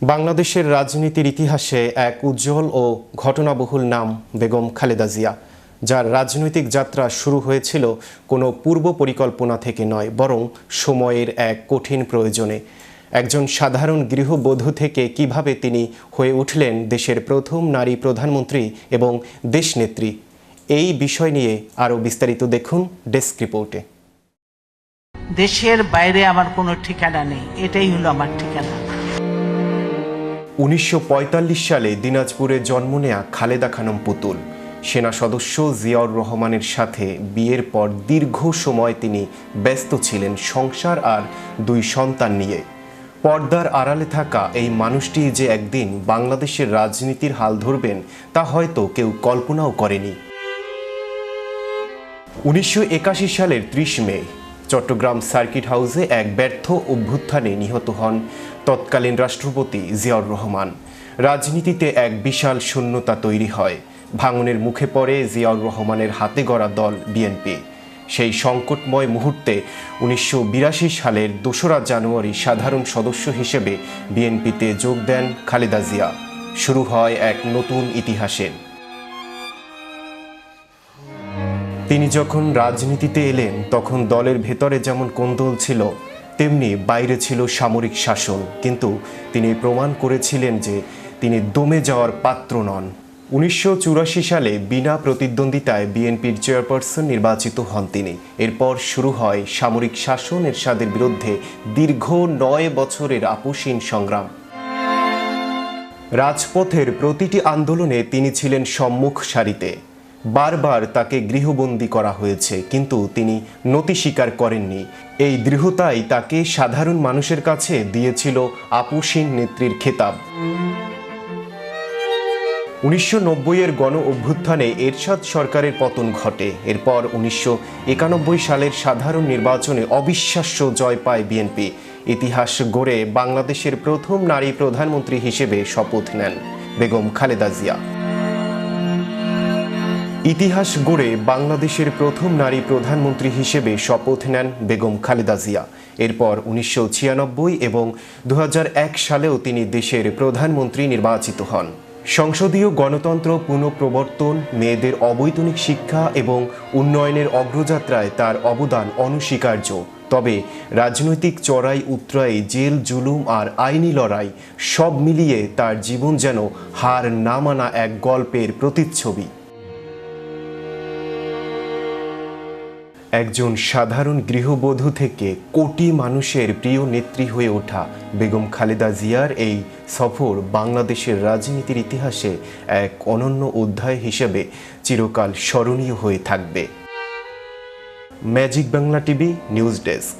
বাংলাদেশের রাজনীতির ইতিহাসে এক উজ্জ্বল ও ঘটনাবহুল নাম বেগম খালেদা জিয়া, যার রাজনৈতিক যাত্রা শুরু হয়েছিল কোনো পূর্ব পরিকল্পনা থেকে নয়, বরং সময়ের এক কঠিন প্রয়োজনে। একজন সাধারণ গৃহবধূ থেকে কিভাবে তিনি হয়ে উঠলেন দেশের প্রথম নারী প্রধানমন্ত্রী এবং দেশনেত্রী, এই বিষয় নিয়ে আরও বিস্তারিত দেখুন ডেস্ক রিপোর্টে। দেশের বাইরে আমার কোনো ঠিকানা নেই, এটাই হলো আমার ঠিকানা। 1945 সালে দিনাজপুরে জন্ম নেয়া খালেদা খানম পুতুল সেনা সদস্য জিয়াউর রহমানের সাথে বিয়ের পর দীর্ঘ সময় তিনি ব্যস্ত ছিলেন সংসার আর দুই সন্তান নিয়ে। পর্দার আড়ালে থাকা এই মানুষটি যে একদিন বাংলাদেশের রাজনীতির হাল ধরবেন তা হয়তো কেউ কল্পনাও করেনি। 1981 সালের 30 মে চট্টগ্রাম সার্কিট হাউসে এক ব্যর্থ অভ্যুত্থানে নিহত হন তৎকালীন রাষ্ট্রপতি জিয়াউর রহমান। রাজনীতিতে এক বিশাল শূন্যতা তৈরি হয়। ভাঙনের মুখে পড়ে জিয়াউর রহমানের হাতে গড়া দল বিএনপি। সেই সংকটময় মুহূর্তে 1982 সালের 2রা জানুয়ারি সাধারণ সদস্য হিসেবে বিএনপিতে যোগ দেন খালেদা জিয়া। শুরু হয় এক নতুন ইতিহাসের। তিনি যখন রাজনীতিতে এলেন তখন দলের ভেতরে যেমন কোন্দল ছিল, তেমনি বাইরে ছিল সামরিক শাসন, কিন্তু তিনি প্রমাণ করেছিলেন যে তিনি দমে যাওয়ার পাত্র নন। 1984 সালে বিনা প্রতিদ্বন্দ্বিতায় বিএনপির চেয়ারপারসন নির্বাচিত হন তিনি। এরপর শুরু হয় সামরিক শাসন এরশাদের বিরুদ্ধে দীর্ঘ 9 বছরের আপোষহীন সংগ্রাম। রাজপথের প্রতিটি আন্দোলনে তিনি ছিলেন সম্মুখ সারিতে। বারবার তাকে গৃহবন্দী করা হয়েছে, কিন্তু তিনি নতি স্বীকার করেননি। এই দৃঢ়তাই তাকে সাধারণ মানুষের কাছে দিয়েছিল আপোষহীন নেত্রীর খেতাব। 1990-এর গণ অভ্যুত্থানে এরশাদ সরকারের পতন ঘটে। এরপর 1991 সালের সাধারণ নির্বাচনে অবিশ্বাস্য জয় পায় বিএনপি। ইতিহাস গড়ে বাংলাদেশের প্রথম নারী প্রধানমন্ত্রী হিসেবে শপথ নেন বেগম খালেদা জিয়া। ইতিহাস গড়ে বাংলাদেশের প্রথম নারী প্রধানমন্ত্রী হিসেবে শপথ নেন বেগম খালেদা জিয়া। এরপর 1996 এবং 2001 সালেও তিনি দেশের প্রধানমন্ত্রী নির্বাচিত হন। সংসদীয় গণতন্ত্র পুনঃপ্রবর্তন, মেয়েদের অবৈতনিক শিক্ষা এবং উন্নয়নের অগ্রযাত্রায় তার অবদান অনস্বীকার্য। তবে রাজনৈতিক চড়াই উতরাই, জেল জুলুম আর আইনি লড়াই সব মিলিয়ে তার জীবন যেন হার না মানা এক গল্পের প্রতিচ্ছবি। একজন সাধারণ গৃহবধূ থেকে কোটি মানুষের প্রিয় নেত্রী হয়ে ওঠা বেগম খালেদা জিয়ার এই সফর বাংলাদেশের রাজনীতির ইতিহাসে এক অনন্য অধ্যায় হিসেবে চিরকাল স্মরণীয় হয়ে থাকবে। Magic Bangla TV news desk.